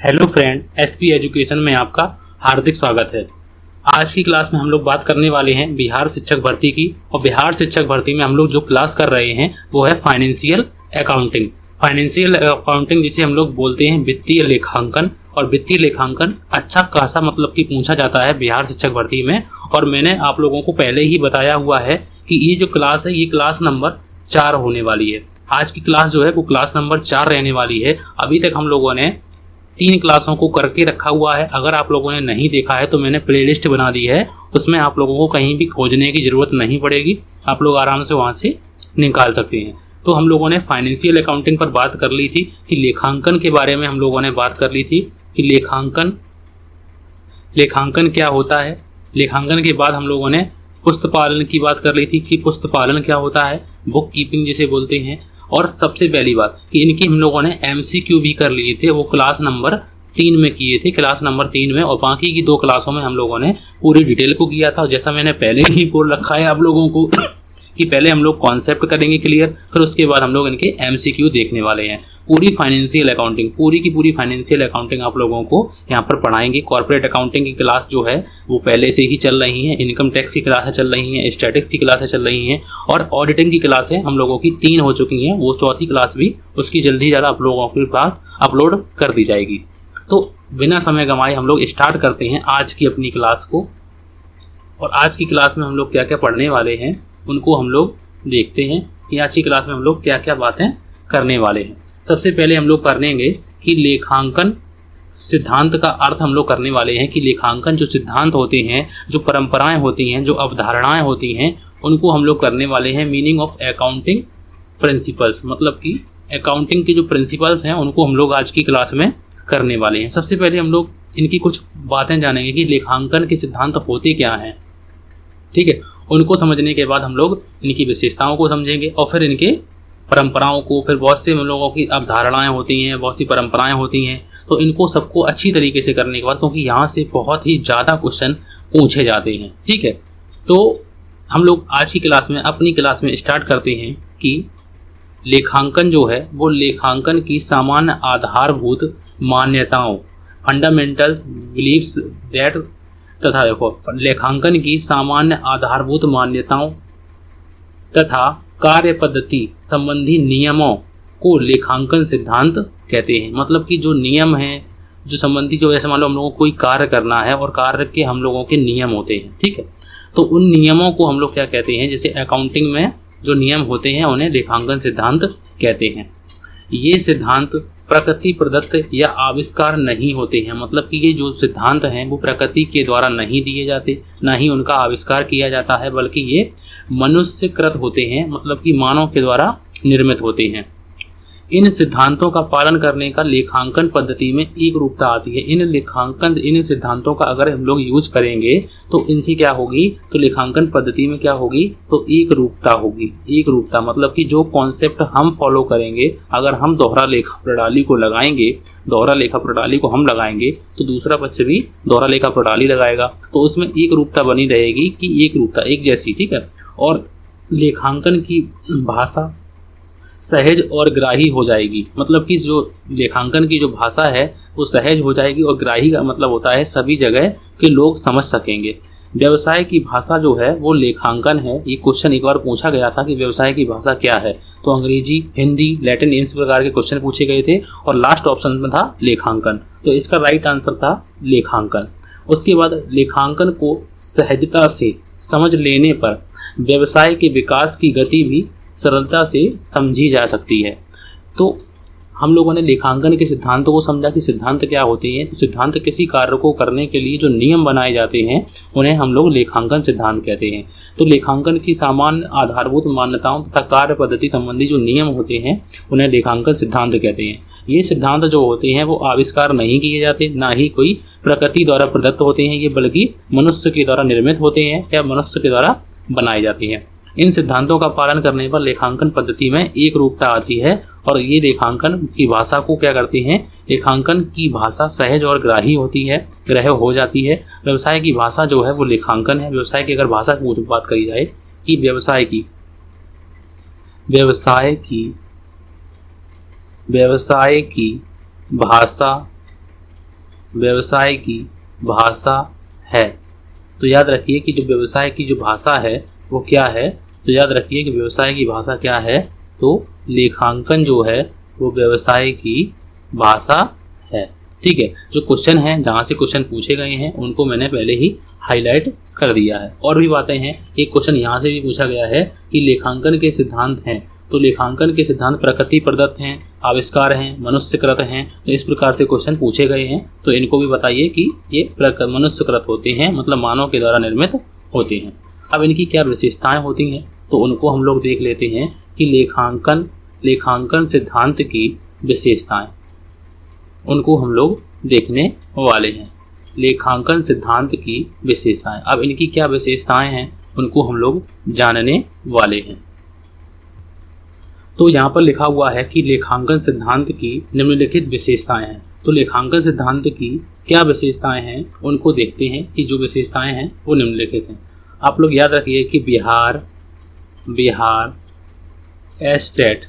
Hello friend, SP education में आपका हार्दिक स्वागत है। आज की क्लास में हम लोग बात करने वाले हैं बिहार शिक्षक भर्ती की। और बिहार शिक्षक भर्ती में हम लोग जो क्लास कर रहे हैं वो है फाइनेंशियल अकाउंटिंग। फाइनेंशियल अकाउंटिंग जिसे हम लोग बोलते हैं वित्तीय लेखांकन। और वित्तीय लेखांकन अच्छा खासा मतलब कि पूछा जाता है बिहार शिक्षक भर्ती में। और मैंने आप लोगों को पहले ही बताया हुआ है कि ये जो क्लास है ये क्लास नंबर 4 होने वाली है। आज की क्लास जो है वो क्लास नंबर 4 रहने वाली है। अभी तक हम लोगों ने 3 क्लासों को करके रखा हुआ है। अगर आप लोगों ने नहीं देखा है तो मैंने प्लेलिस्ट बना दी है, उसमें आप लोगों को कहीं भी खोजने की ज़रूरत नहीं पड़ेगी, आप लोग आराम से वहाँ से निकाल सकते हैं। तो हम लोगों ने फाइनेंशियल अकाउंटिंग पर बात कर ली थी कि लेखांकन के बारे में हम लोगों ने बात कर ली थी कि लेखांकन क्या होता है। लेखांकन के बाद हम लोगों ने पुस्तपालन की बात कर ली थी कि पुस्तपालन क्या होता है, बुक कीपिंग जिसे बोलते हैं। और सबसे पहली बात कि इनकी हम लोगों ने MCQ भी कर लिए थे, वो क्लास नंबर 3 में किए थे, क्लास नंबर 3 में। और बाकी की 2 क्लासों में हम लोगों ने पूरी डिटेल को किया था। जैसा मैंने पहले ही बोल रखा है आप लोगों को कि पहले हम लोग कॉन्सेप्ट करेंगे क्लियर, फिर उसके बाद हम लोग इनके MCQ देखने वाले हैं। पूरी फाइनेंशियल अकाउंटिंग, पूरी की पूरी फाइनेंशियल अकाउंटिंग आप लोगों को यहाँ पर पढ़ाएंगे। कॉर्पोरेट अकाउंटिंग की क्लास जो है वो पहले से ही चल रही है, इनकम टैक्स की क्लासें चल रही हैं, स्टैटिक्स की क्लासें चल रही हैं, और ऑडिटिंग की क्लासें हम लोगों की 3 हो चुकी हैं। वो चौथी क्लास भी उसकी जल्दी ज़्यादा आप लोगों के पास अपलोड कर दी जाएगी। तो बिना समय गंवाए हम लोग स्टार्ट करते हैं आज की अपनी क्लास को। और आज की क्लास में हम लोग क्या क्या पढ़ने वाले हैं उनको हम लोग देखते हैं कि आज की क्लास में हम लोग क्या क्या बातें करने वाले हैं। सबसे पहले हम लोग करेंगे कि लेखांकन सिद्धांत का अर्थ हम लोग करने वाले हैं कि लेखांकन जो सिद्धांत होते हैं, जो परंपराएं होती हैं, जो अवधारणाएं होती हैं, उनको हम लोग करने वाले हैं मीनिंग ऑफ अकाउंटिंग प्रिंसिपल्स। मतलब कि अकाउंटिंग के जो प्रिंसिपल्स हैं उनको हम लोग आज की क्लास में करने वाले हैं। सबसे पहले हम लोग इनकी कुछ बातें जानेंगे कि लेखांकन के सिद्धांत होते क्या हैं, ठीक है। उनको समझने के बाद हम लोग इनकी विशेषताओं को समझेंगे और फिर इनके परंपराओं को, फिर बहुत से हम लोगों की अवधारणाएं होती हैं, बहुत सी परंपराएं होती हैं, तो इनको सबको अच्छी तरीके से करने के बाद, क्योंकि यहाँ से बहुत ही ज़्यादा क्वेश्चन पूछे जाते हैं, ठीक है। तो हम लोग आज की क्लास में अपनी क्लास में स्टार्ट करते हैं कि लेखांकन जो है वो लेखांकन की सामान्य आधारभूत मान्यताओं, फंडामेंटल्स बिलीव्स दैट, तथा देखो लेखांकन की सामान्य आधारभूत मान्यताओं तथा कार्य पद्धति संबंधी नियमों को लेखांकन सिद्धांत कहते हैं। मतलब कि जो नियम हैं, जो संबंधी, जो ऐसे मान लो हम लोगों को कोई कार्य करना है और कार्य के हम लोगों के नियम होते हैं, ठीक है। तो उन नियमों को हम लोग क्या कहते हैं, जैसे अकाउंटिंग में जो नियम होते हैं उन्हें लेखांकन सिद्धांत कहते हैं। ये सिद्धांत प्रकृति प्रदत्त या आविष्कार नहीं होते हैं। मतलब कि ये जो सिद्धांत हैं वो प्रकृति के द्वारा नहीं दिए जाते, ना ही उनका आविष्कार किया जाता है, बल्कि ये मनुष्यकृत होते हैं, मतलब कि मानव के द्वारा निर्मित होते हैं। इन सिद्धांतों का पालन करने का लेखांकन पद्धति में एक रूपता आती है। इन सिद्धांतों का अगर हम लोग यूज करेंगे तो इनसे क्या होगी, तो लेखांकन पद्धति में क्या होगी, तो एक रूपता होगी। एक रूपता मतलब कि जो कॉन्सेप्ट हम फॉलो करेंगे, अगर हम दोहरा लेखा प्रणाली को लगाएंगे, दोहरा लेखा प्रणाली को हम लगाएंगे तो दूसरा पक्ष भी दोहरा लेखा प्रणाली लगाएगा, तो उसमें एक रूपता बनी रहेगी कि एक रूपता एक जैसी, ठीक है। और लेखांकन की भाषा सहज और ग्राही हो जाएगी। मतलब कि जो लेखांकन की जो भाषा है वो सहज हो जाएगी, और ग्राही का मतलब होता है सभी जगह के लोग समझ सकेंगे। व्यवसाय की भाषा जो है वो लेखांकन है। ये क्वेश्चन एक बार पूछा गया था कि व्यवसाय की भाषा क्या है, तो अंग्रेजी, हिंदी, लैटिन, इस प्रकार के क्वेश्चन पूछे गए थे और लास्ट ऑप्शन में था लेखांकन। तो इसका राइट आंसर था लेखांकन। उसके बाद लेखांकन को सहजता से समझ लेने पर व्यवसाय के विकास की गति भी सरलता से समझी जा सकती है। तो हम लोगों ने लेखांकन के सिद्धांतों को समझा कि सिद्धांत क्या होते हैं। तो सिद्धांत किसी कार्य को करने के लिए जो नियम बनाए जाते हैं उन्हें हम लोग लेखांकन सिद्धांत कहते हैं। तो लेखांकन की सामान्य आधारभूत मान्यताओं तथा कार्य पद्धति संबंधी जो नियम होते हैं उन्हें लेखांकन सिद्धांत कहते हैं। ये सिद्धांत जो होते हैं वो आविष्कार नहीं किए जाते, ना ही कोई प्रकृति द्वारा प्रदत्त होते हैं, ये बल्कि मनुष्य के द्वारा निर्मित होते हैं या मनुष्य के द्वारा बनाए जाते हैं। इन सिद्धांतों का पालन करने पर लेखांकन पद्धति में एक रूपता आती है, और ये लेखांकन की भाषा को क्या करते हैं, लेखांकन की भाषा सहज और ग्राही होती है, ग्रह हो जाती है। व्यवसाय की भाषा जो है वो लेखांकन है। व्यवसाय की अगर भाषा की बात करी जाए कि व्यवसाय की भाषा व्यवसाय की भाषा है। तो याद रखिए कि जो व्यवसाय की जो भाषा है वो क्या है, तो याद रखिए कि व्यवसाय की भाषा क्या है, तो लेखांकन जो है वो व्यवसाय की भाषा है। ठीक है, जो क्वेश्चन है, जहाँ से क्वेश्चन पूछे गए हैं उनको मैंने पहले ही हाईलाइट कर दिया है। और भी बातें हैं, एक क्वेश्चन यहाँ से भी पूछा गया है कि लेखांकन के सिद्धांत हैं, तो लेखांकन के सिद्धांत प्रकृति प्रदत्त हैं, आविष्कार हैं, मनुष्यकृत हैं। तो इस प्रकार से क्वेश्चन पूछे गए हैं, तो इनको भी बताइए कि ये मनुष्यकृत होते हैं, मतलब मानव के द्वारा निर्मित होते हैं। अब इनकी क्या विशेषताएं होती हैं, तो उनको हम लोग देख लेते हैं कि लेखांकन सिद्धांत की विशेषताएं, उनको हम लोग देखने वाले हैं। लेखांकन सिद्धांत की विशेषताएं, अब इनकी क्या विशेषताएं हैं उनको हम लोग जानने वाले हैं। तो यहाँ पर लिखा हुआ है कि लेखांकन सिद्धांत की निम्नलिखित विशेषताएं हैं। तो लेखांकन सिद्धांत की क्या विशेषताएं हैं उनको देखते हैं कि जो विशेषताएं हैं वो निम्नलिखित हैं। आप लोग याद रखिए कि बिहार एस्टेट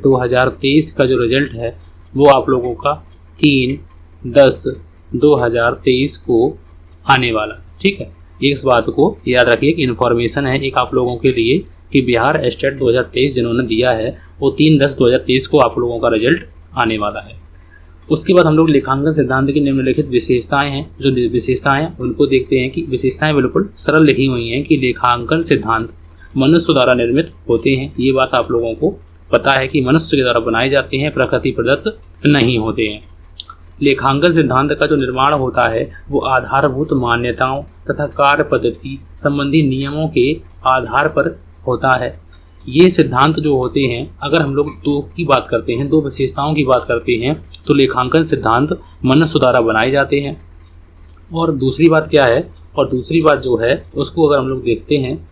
2023 का जो रिजल्ट है वो आप लोगों का 3/10/2023 को आने वाला। ठीक है, इस बात को याद रखिए कि इन्फॉर्मेशन है एक आप लोगों के लिए कि बिहार एस्टेट 2023 जिन्होंने दिया है वो 3/10/2023 को आप लोगों का रिजल्ट आने वाला है। उसके बाद हम लोग लेखांकन सिद्धांत की निम्नलिखित विशेषताएं हैं, जो विशेषताएं हैं उनको देखते हैं कि विशेषताएं बिल्कुल सरल लिखी हुई हैं कि लेखांकन सिद्धांत मनुष्य द्वारा निर्मित होते हैं। ये बात आप लोगों को पता है कि मनुष्य के द्वारा बनाए जाते हैं, प्रकृति प्रदत्त नहीं होते हैं। लेखांकन सिद्धांत का जो निर्माण होता है वो आधारभूत मान्यताओं तथा कार्य पद्धति संबंधी नियमों के आधार पर होता है। ये सिद्धांत जो होते हैं, अगर हम लोग दो विशेषताओं की बात करते हैं, तो लेखांकन सिद्धांत मनुष्य द्वारा बनाए जाते हैं। और दूसरी बात क्या है, और दूसरी बात जो है उसको अगर हम लोग देखते हैं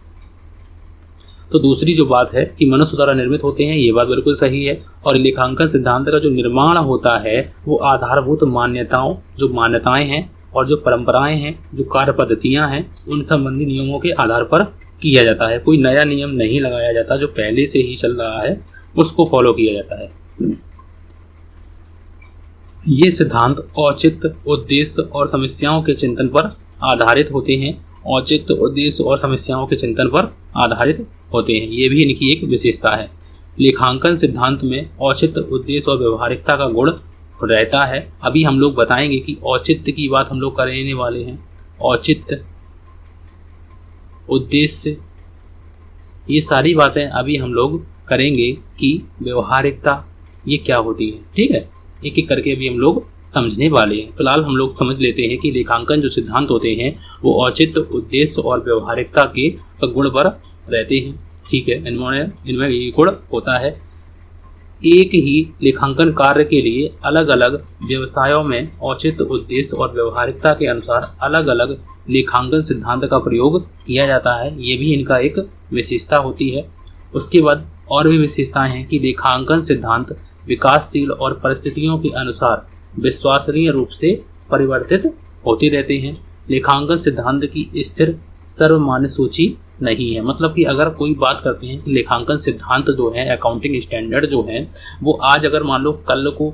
तो दूसरी जो बात है कि मनुष्य द्वारा निर्मित होते हैं, ये बात बिल्कुल सही है। और लेखांकन सिद्धांत का जो निर्माण होता है वो आधारभूत मान्यताओं, जो मान्यताएं हैं और जो परंपराएं हैं, जो कार्य पद्धतियां हैं, उन संबंधी नियमों के आधार पर किया जाता है। कोई नया नियम नहीं लगाया जाता, जो पहले से ही चल रहा है उसको फॉलो किया जाता है। ये सिद्धांत औचित्य, उद्देश्य और समस्याओं के चिंतन पर आधारित होते हैं। औचित्य, उद्देश्य और समस्याओं के चिंतन पर आधारित होते हैं, ये भी इनकी एक विशेषता है। लेखांकन सिद्धांत में औचित्य, उद्देश्य और व्यवहारिकता का गुण रहता है। अभी हम लोग बताएंगे कि औचित्य की बात हम लोग करने वाले हैं। औचित्य, उद्देश्य, ये सारी बातें अभी हम लोग करेंगे कि व्यवहारिकता ये क्या होती है। ठीक है, एक एक करके अभी हम लोग समझने वाले हैं। फिलहाल हम लोग समझ लेते हैं कि लेखांकन जो सिद्धांत होते हैं वो औचित्य, उद्देश्य और व्यवहारिकता के गुण पर रहते हैं। ठीक है, इनमें ये गुण होता है। एक ही लेखांकन कार्य के लिए अलग अलग व्यवसायों में औचित्य, उद्देश्य और व्यवहारिकता के अनुसार अलग अलग लेखांकन सिद्धांत का प्रयोग किया जाता है, ये भी इनका एक विशेषता होती है। उसके बाद और भी विशेषताएं हैं कि लेखांकन सिद्धांत विकासशील और परिस्थितियों के अनुसार विश्वसनीय रूप से परिवर्तित होते रहते हैं। लेखांकन सिद्धांत की स्थिर सर्वमान्य सूची नहीं है, मतलब कि अगर कोई बात करते हैं कि लेखांकन सिद्धांत जो है, अकाउंटिंग स्टैंडर्ड जो है, वो आज अगर मान लो कल को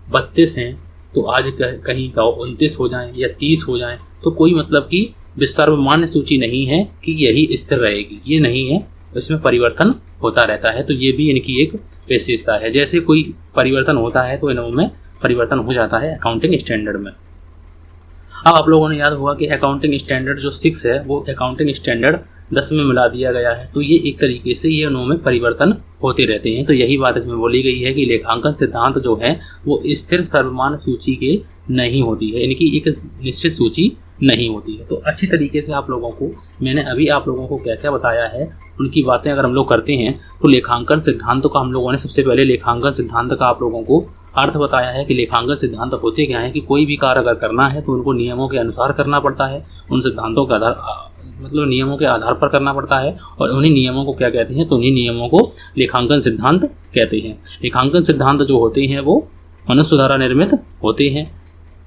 32 हैं तो आज कहीं का 29 हो जाएं या 30 हो जाएं, तो कोई मतलब कि सर्वमान्य सूची नहीं है कि यही स्थिर रहेगी, ये नहीं है, इसमें परिवर्तन होता रहता है। तो ये भी इनकी एक विशेषता है। जैसे कोई परिवर्तन होता है तो इनमें परिवर्तन हो जाता है अकाउंटिंग स्टैंडर्ड में। अब आप लोगों ने याद होगा कि अकाउंटिंग स्टैंडर्ड जो 6 है वो अकाउंटिंग स्टैंडर्ड 10 में मिला दिया गया है। तो ये एक तरीके से ये उनमें परिवर्तन होते रहते हैं। तो यही बात इसमें बोली गई है कि लेखांकन सिद्धांत जो है वो स्थिर सर्वमान्य सूची के नहीं होती है, इनकी एक निश्चित सूची नहीं होती है। तो अच्छी तरीके से आप लोगों को मैंने अभी आप लोगों को क्या क्या बताया है उनकी बातें अगर हम लोग करते हैं तो लेखांकन सिद्धांत का हम लोगों ने सबसे पहले लेखांकन सिद्धांत का आप लोगों को अर्थ बताया है कि लेखांकन सिद्धांत होते क्या है कि कोई भी कार्य अगर करना है तो उनको नियमों के अनुसार करना पड़ता है, उन सिद्धांतों के मतलब नियमों के आधार पर करना पड़ता है। और उन्हीं नियमों को क्या कहते हैं, तो उन्हीं नियमों को लेखांकन सिद्धांत कहते हैं। लेखांकन सिद्धांत जो होते हैं वो मनुष्य द्वारा निर्मित होते हैं।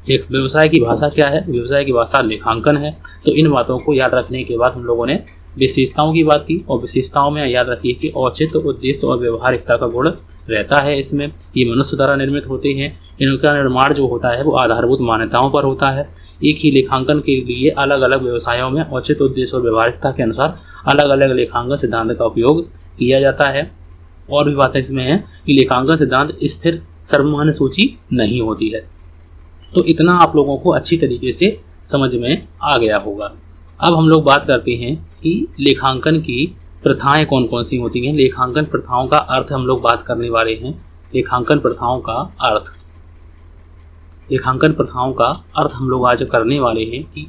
एक व्यवसाय की भाषा क्या है, व्यवसाय की भाषा लेखांकन है। तो इन बातों को याद रखने के बाद हम लोगों ने विशेषताओं की बात की, और विशेषताओं में याद रखिए कि औचित्य, उद्देश्य और व्यवहारिकता का गुण रहता है। इसमें ये मनुष्य द्वारा निर्मित होते हैं। इनका निर्माण जो होता है वो आधारभूत मान्यताओं पर होता है। एक ही लेखांकन के लिए अलग अलग व्यवसायों में औचित्य, उद्देश्य और व्यवहारिकता के अनुसार अलग अलग लेखांकन सिद्धांत का उपयोग किया जाता है। और भी बातें इसमें हैं कि लेखांकन सिद्धांत स्थिर सर्वमान्य सूची नहीं होती है। तो इतना आप लोगों को अच्छी तरीके से समझ में आ गया होगा। अब हम लोग बात करते हैं कि लेखांकन की प्रथाएं कौन कौन सी होती हैं। लेखांकन प्रथाओं का अर्थ हम लोग बात करने वाले हैं। लेखांकन प्रथाओं का अर्थ, लेखांकन प्रथाओं का अर्थ हम लोग आज करने वाले हैं कि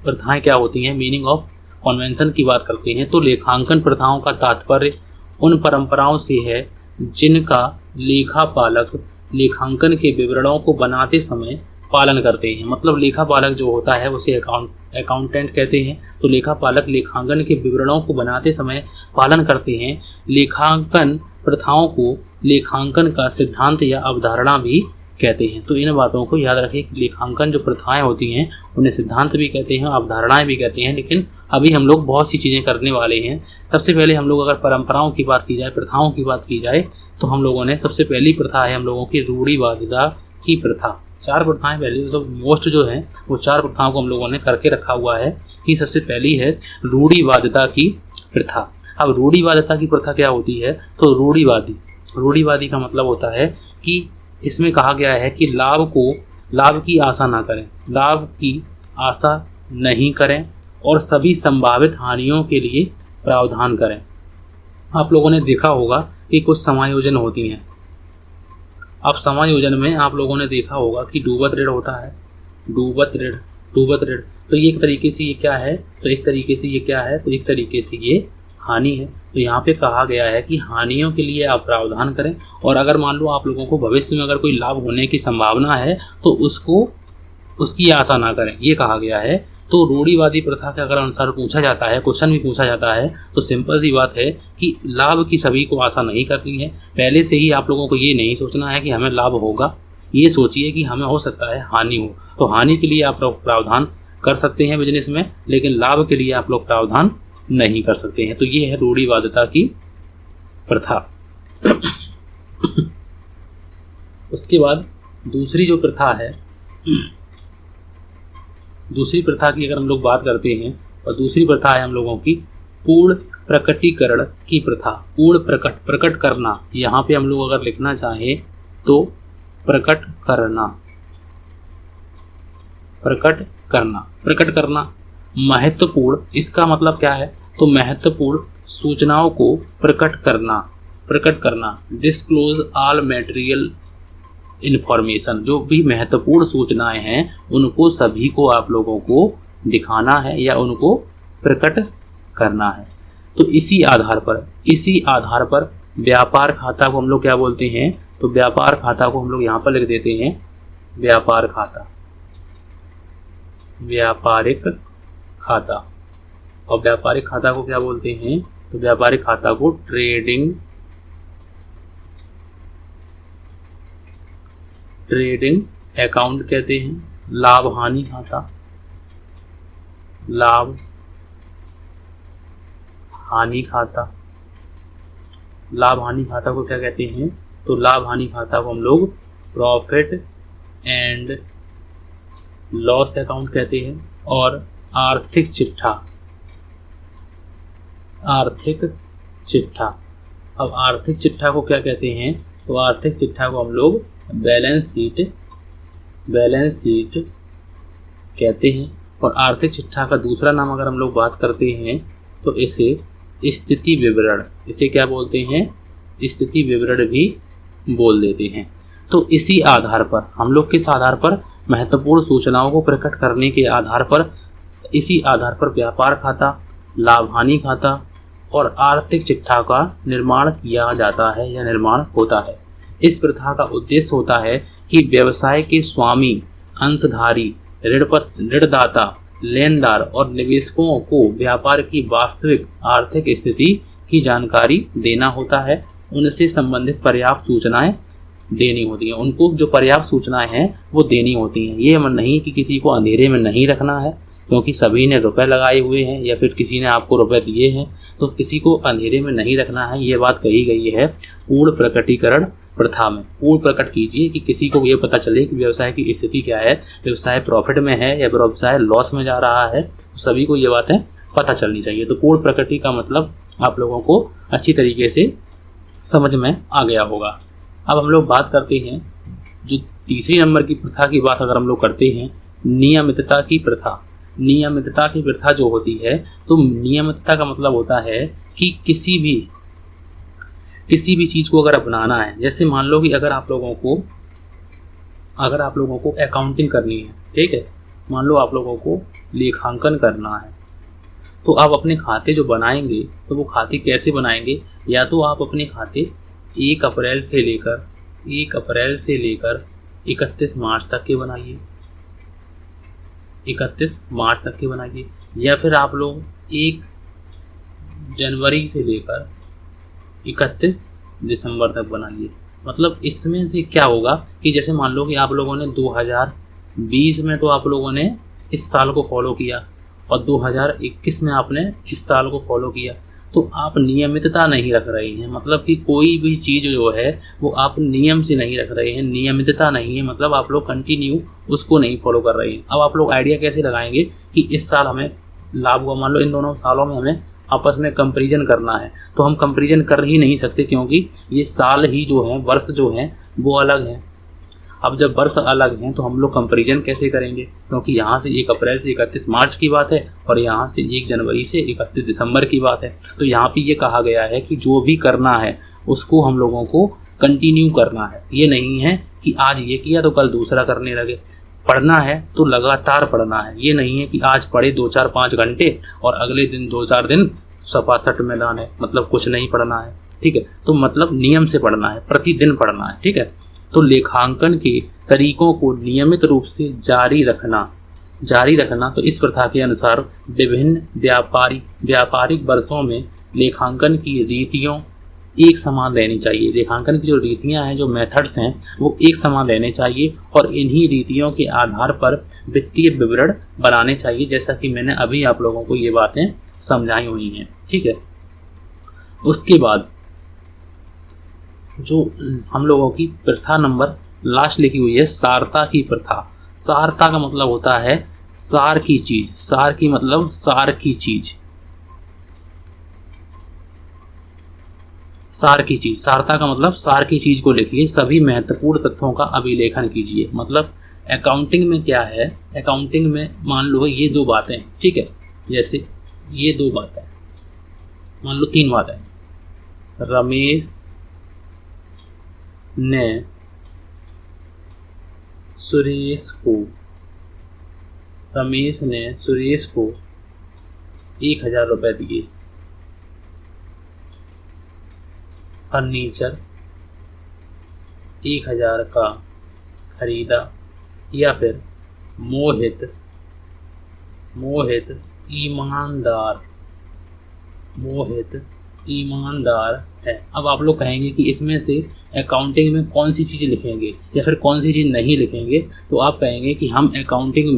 प्रथाएं क्या होती हैं। मीनिंग ऑफ कन्वेंशन की बात करते हैं। तो लेखांकन प्रथाओं का तात्पर्य उन परंपराओं से है जिनका लेखापालक लेखांकन के विवरणों को बनाते समय पालन करते हैं। मतलब लेखापालक जो होता है उसे अकाउंटेंट कहते हैं। तो लेखापालक लेखांकन के विवरणों को बनाते समय पालन करते हैं। लेखांकन प्रथाओं को लेखांकन का सिद्धांत या अवधारणा भी कहते हैं। तो इन बातों को याद रखें कि लेखांकन जो प्रथाएं होती हैं उन्हें सिद्धांत भी कहते हैं, अवधारणाएं भी कहते हैं। लेकिन अभी हम लोग बहुत सी चीज़ें करने वाले हैं। सबसे पहले हम लोग अगर परंपराओं की बात की जाए, प्रथाओं की बात की जाए, तो हम लोगों ने सबसे पहली प्रथा है हम लोगों की रूढ़िवादिता की प्रथा। 4 प्रथाएं पहले तो मोस्ट जो है वो 4 प्रथाओं को हम लोगों ने करके रखा हुआ है कि सबसे पहली है रूढ़िवादिता की प्रथा। अब रूढ़िवादिता की प्रथा क्या होती है? तो रूढ़िवादी का मतलब होता है कि इसमें कहा गया है कि लाभ की आशा ना करें, लाभ की आशा नहीं करें और सभी संभावित हानियों के लिए प्रावधान करें। आप लोगों ने देखा होगा कि कुछ समायोजन होती हैं। अब समायोजन में आप लोगों ने देखा होगा कि डूबत ऋण होता है, डूबत ऋण। तो ये एक तरीके से ये क्या है? तो एक तरीके से ये हानि है। तो यहाँ पे कहा गया है कि हानियों के लिए आप प्रावधान करें और अगर मान लो आप लोगों को भविष्य में अगर कोई लाभ होने की संभावना है तो उसकी आशा ना करें, ये कहा गया है। तो रूढ़िवादी प्रथा के अगर अनुसार पूछा जाता है, क्वेश्चन भी पूछा जाता है, तो सिंपल सी बात है कि लाभ की सभी को आशा नहीं करनी है। पहले से ही आप लोगों को ये नहीं सोचना है कि हमें लाभ होगा, ये सोचिए कि हमें हो सकता है हानि हो। तो हानि के लिए आप लोग प्रावधान कर सकते हैं बिजनेस में, लेकिन लाभ के लिए आप लोग प्रावधान नहीं कर सकते हैं। तो ये है रूढ़िवादिता की प्रथा। उसके बाद दूसरी जो प्रथा है, दूसरी प्रथा की अगर हम लोग बात करते हैं, और दूसरी प्रथा है हम लोगों की पूर्ण प्रकटीकरण की प्रथा। पूर्ण प्रकट करना, यहाँ पे हम लोग अगर लिखना चाहें तो प्रकट करना महत्वपूर्ण, इसका मतलब क्या है? तो महत्वपूर्ण सूचनाओं को प्रकट करना, डिस्क्लोज ऑल मटेरियल इन्फॉर्मेशन। जो भी महत्वपूर्ण सूचनाएं हैं उनको सभी को आप लोगों को दिखाना है या उनको प्रकट करना है। तो इसी आधार पर व्यापार खाता को हम लोग क्या बोलते हैं? तो व्यापार खाता को हम लोग यहाँ पर लिख देते हैं व्यापारिक खाता। और व्यापारिक खाता को क्या बोलते हैं? तो व्यापारिक खाता को ट्रेडिंग अकाउंट कहते हैं। लाभ हानि खाता को क्या कहते हैं? तो लाभ हानि खाता को हम लोग प्रॉफिट एंड लॉस अकाउंट कहते हैं। और आर्थिक चिट्ठा, अब आर्थिक चिट्ठा को क्या कहते हैं? तो आर्थिक चिट्ठा को हम लोग बैलेंस शीट कहते हैं। और आर्थिक चिट्ठा का दूसरा नाम अगर हम लोग बात करते हैं तो इसे स्थिति विवरण, इसे क्या बोलते हैं? स्थिति विवरण भी बोल देते हैं। तो इसी आधार पर हम लोग किस आधार पर? महत्वपूर्ण सूचनाओं को प्रकट करने के आधार पर, इसी आधार पर व्यापार खाता, लाभ हानि खाता और आर्थिक चिट्ठा का निर्माण किया जाता है या निर्माण होता है। इस प्रथा का उद्देश्य होता है कि व्यवसाय के स्वामी, अंशधारी, ऋणदाता, लेनदार और निवेशकों को व्यापार की वास्तविक आर्थिक स्थिति की जानकारी देना होता है। उनसे संबंधित पर्याप्त सूचनाएं देनी होती हैं। उनको जो पर्याप्त सूचनाएं हैं वो देनी होती हैं। ये नहीं कि किसी को अंधेरे में नहीं रखना है, क्योंकि सभी ने रुपए लगाए हुए हैं या फिर किसी ने आपको रुपए दिए हैं, तो किसी को अंधेरे में नहीं रखना है। ये बात कही गई है पूर्ण प्रकटीकरण प्रथा में। पूर्ण प्रकट कीजिए कि किसी को ये पता चले कि व्यवसाय की स्थिति क्या है, व्यवसाय प्रॉफिट में है या व्यवसाय लॉस में जा रहा है, तो सभी को ये बातें पता चलनी चाहिए। तो पूर्ण प्रकटी का मतलब आप लोगों को अच्छी तरीके से समझ में आ गया होगा। अब हम लोग बात करते हैं जो तीसरी नंबर की प्रथा की बात अगर हम लोग करते हैं, नियमितता की प्रथा। नियमितता की प्रथा जो होती है, तो नियमितता का मतलब होता है कि किसी भी चीज़ को अगर अपनाना है, जैसे मान लो कि अगर आप लोगों को अकाउंटिंग करनी है, ठीक है, मान लो आप लोगों को लेखांकन करना है, तो आप अपने खाते जो बनाएंगे तो वो खाते कैसे बनाएंगे, या तो आप अपने खाते 1 अप्रैल से लेकर 31 मार्च तक के बनाइए, 31 मार्च तक के बनाइए, या फिर आप लोग 1 जनवरी से लेकर 31 दिसंबर तक बनाइए। मतलब इसमें से क्या होगा कि जैसे मान लो कि आप लोगों ने 2020 में तो आप लोगों ने इस साल को फॉलो किया और 2021 में आपने इस साल को फॉलो किया, तो आप नियमितता नहीं रख रहे हैं। मतलब कि कोई भी चीज़ जो है वो आप नियम से नहीं रख रहे हैं, नियमितता नहीं है, मतलब आप लोग कंटिन्यू उसको नहीं फॉलो कर रहे हैं। अब आप लोग आइडिया कैसे लगाएंगे कि इस साल हमें लाभ हुआ, मान लो इन दोनों सालों में हमें आपस में कंपैरिजन करना है, तो हम कंपैरिजन कर ही नहीं सकते क्योंकि ये साल ही जो है, वर्ष जो है वो अलग है। अब जब वर्ष अलग हैं तो हम लोग कंपैरिजन कैसे करेंगे, क्योंकि यहाँ से 1 अप्रैल से 31 मार्च की बात है और यहाँ से 1 जनवरी से 31 दिसंबर की बात है। तो यहाँ पे ये कहा गया है कि जो भी करना है उसको हम लोगों को कंटिन्यू करना है। ये नहीं है कि आज ये किया तो कल दूसरा करने लगे। पढ़ना है तो लगातार पढ़ना है, ये नहीं है कि आज पढ़े 2-4-5 घंटे और अगले दिन 2-4 दिन सपासट मैदान है, मतलब कुछ नहीं पढ़ना है, ठीक है। तो मतलब नियम से पढ़ना है, प्रतिदिन पढ़ना है, ठीक है। तो लेखांकन के तरीकों को नियमित रूप से जारी रखना तो इस प्रथा के अनुसार विभिन्न व्यापारिक वर्षों में लेखांकन की रीतियों एक समान रहनी चाहिए। लेखांकन की जो रीतियां हैं, जो मेथड्स हैं, वो एक समान रहने चाहिए और इन्हीं रीतियों के आधार पर वित्तीय विवरण बनाने चाहिए, जैसा कि मैंने अभी आप लोगों को ये बातें समझाई हुई हैं, ठीक है। उसके बाद जो हम लोगों की प्रथा नंबर लास्ट लिखी हुई है, सारता की प्रथा। सारता का मतलब होता है सार की चीज, सार की मतलब सार की चीज, सार की चीज। सारता का मतलब सार की चीज को लिखिए, सभी महत्वपूर्ण तथ्यों का अभिलेखन कीजिए। मतलब अकाउंटिंग में क्या है, अकाउंटिंग में मान लो ये 2 बातें, ठीक है, जैसे ये 2 बातें, मान लो 3 बातें। रमेश ने सुरेश को 1000 रुपए दिए, फर्नीचर 1000 का खरीदा, या फिर मोहित ईमानदार है। अब आप लोग कहेंगे कि इसमें से अकाउंटिंग में कौन सी चीज़ लिखेंगे या फिर कौन सी चीज़ नहीं लिखेंगे, तो आप कहेंगे कि हम अकाउंटिंग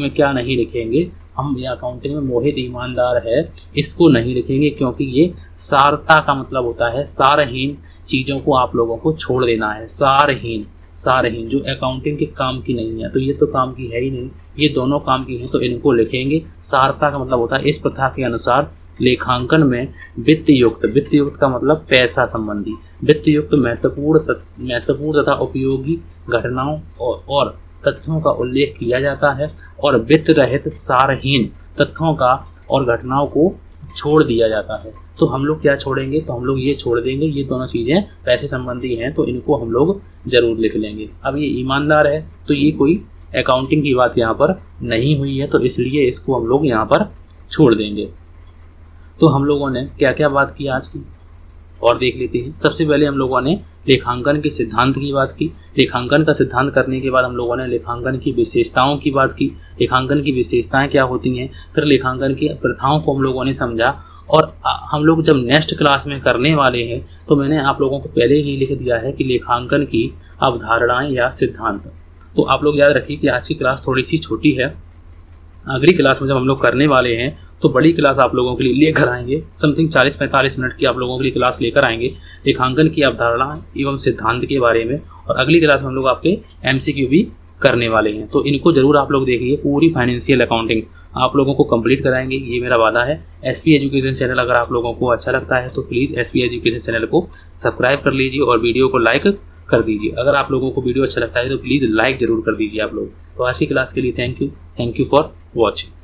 में क्या नहीं लिखेंगे, हम ये अकाउंटिंग में मोहित ईमानदार है इसको नहीं लिखेंगे, क्योंकि ये सारता का मतलब होता है सारहीन चीज़ों को आप लोगों को छोड़ देना है। सारहीन जो अकाउंटिंग के काम की नहीं है, तो ये तो काम की है ही नहीं, ये दोनों काम की हैं, तो इनको लिखेंगे। सारता का मतलब होता है इस प्रथा के अनुसार लेखांकन में वित्त युक्त का मतलब पैसा संबंधी, वित्त युक्त महत्वपूर्ण तथा उपयोगी घटनाओं और तथ्यों का उल्लेख किया जाता है और वित्त रहित सारहीन तथ्यों का और घटनाओं को छोड़ दिया जाता है। तो हम लोग क्या छोड़ेंगे, तो हम लोग ये छोड़ देंगे, ये दोनों चीज़ें पैसे संबंधी हैं, तो इनको हम लोग जरूर लिख लेंगे। अब ये ईमानदार है तो ये कोई अकाउंटिंग की बात यहाँ पर नहीं हुई है, तो इसलिए इसको हम लोग यहाँ पर छोड़ देंगे। तो हम लोगों ने क्या क्या बात की आज की और देख लेते हैं। सबसे पहले हम लोगों ने लेखांकन के सिद्धांत की बात की। लेखांकन का सिद्धांत करने के बाद हम लोगों ने लेखांकन की विशेषताओं की बात की, लेखांकन की विशेषताएं क्या होती हैं, फिर लेखांकन की प्रथाओं को हम लोगों ने समझा। और हम लोग जब नेक्स्ट क्लास में करने वाले हैं तो मैंने आप लोगों को पहले ही लिख दिया है कि लेखांकन की अवधारणाएं या सिद्धांत। तो आप लोग याद रखिए कि आज की क्लास थोड़ी सी छोटी है, अगली क्लास में जब हम लोग करने वाले हैं तो बड़ी क्लास आप लोगों के लिए लेकर आएंगे, समथिंग 40-45 मिनट की आप लोगों के लिए क्लास लेकर आएंगे लेखांकन की अवधारणा एवं सिद्धांत के बारे में। और अगली क्लास में हम लोग आपके MCQ भी करने वाले हैं, तो इनको जरूर आप लोग देखिए। पूरी फाइनेंशियल अकाउंटिंग आप लोगों को कंप्लीट कराएंगे, ये मेरा वादा है। SP एजुकेशन चैनल अगर आप लोगों को अच्छा लगता है तो प्लीज़ SP एजुकेशन चैनल को सब्सक्राइब कर लीजिए और वीडियो को लाइक कर दीजिए। अगर आप लोगों को वीडियो अच्छा लगता है तो प्लीज़ लाइक जरूर कर दीजिए आप लोग। तो आज की क्लास के लिए थैंक यू फॉर वॉचिंग।